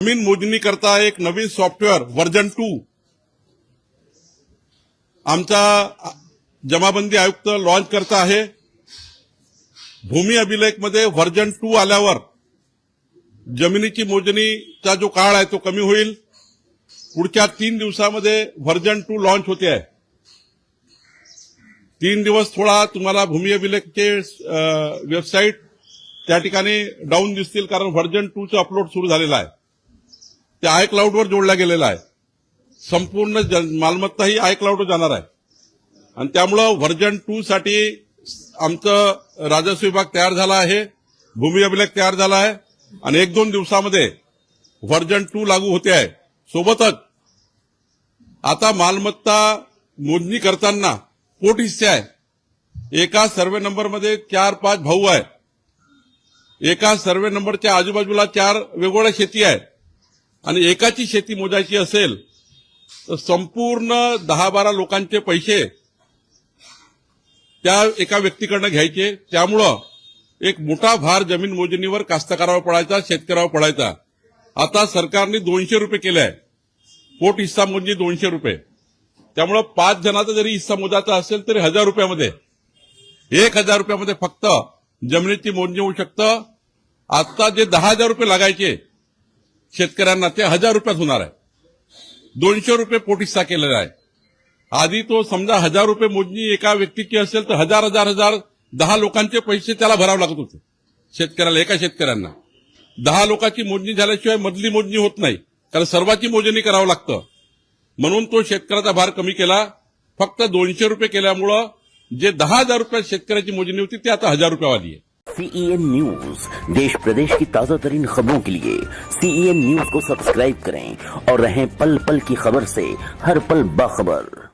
जमीन मोजणी करता एक नवीन सॉफ्टवेअर व्हर्जन 2 आमचा जमाबंदी आयुक्त लॉन्च करता आहे। भूमी अभिलेखमध्ये व्हर्जन 2 आल्यावर जमिनीची मोजणीचा जो काळ आहे तो कमी होईल। पुढच्या 3 दिवसामध्ये व्हर्जन 2 लॉन्च होते आहे। 3 दिवस थोडा तुम्हाला भूमी अभिलेखचे वेबसाईट त्या ठिकाणी डाऊन दिसतील, कारण व्हर्जन 2 चं अपलोड सुरू झालेलं आहे। ते आयक्लाउडवर जोडला गेलेला आहे। संपूर्ण मालमत्ता ही आयक्लाउडवर जाणार आहे आणि त्यामुळे व्हर्जन 2 साठी आमचं राजस्व विभाग तयार झाला आहे, भूमी अभिलेख तयार झाला आहे आणि 1-2 दिवसामध्ये व्हर्जन 2 लागू होते आहे। सोबतच आता मालमत्ता मोजणी करताना पोट हिस्से आहे। एका सर्वे नंबरमध्ये 4-5 भाऊ आहे। एका सर्वे नंबरच्या आजूबाजूला 4 वेगवेगळ्या शेती आहेत आणि एकाची शेती मोजायची असेल तर संपूर्ण 10-12 लोकांचे पैसे त्या एका व्यक्तीकडनं घ्यायचे। त्यामुळं एक मोठा भार जमीन मोजणीवर कास्तकारावर पडायचा, शेतकऱ्यावर पडायचा। आता सरकारने 200 रुपये केले आहे, पोट हिस्सा मोजणी 200 रुपये। त्यामुळे 5 जणांचा जरी हिस्सा मोजायचा असेल तरी 1000 रुपयामध्ये 1000 रुपयामध्ये फक्त जमिनीची मोजणी होऊ शकतं। आता जे 10,000 रुपये लागायचे शेतकऱ्यांना ते 1000 रुपयात होणार आहे। 200 रुपये पोट हिस्सा केलेला आहे। आधी तो समजा 1000 रुपये मोजणी एका व्यक्तीची असेल तर 1000 10 लोकांचे पैसे त्याला भरावे लागत होते शेतकऱ्याला, एका शेतकऱ्यांना। 10 लोकांची मोजणी झाल्याशिवाय मधली मोजणी होत नाही, कारण सर्वांची मोजणी करावं लागतं। म्हणून तो शेतकऱ्याचा भार कमी केला। फक्त 200 रुपये केल्यामुळं जे 10,000 रुपये शेतकऱ्याची मोजणी होती ती आता 1000 रुपयावाली आहे। CEN न्यूज, देश प्रदेश की ताजा तरीन खबरों के लिए CEN न्यूज को सब्सक्राइब करें और रहें पल पल की खबर से हर पल बाखबर।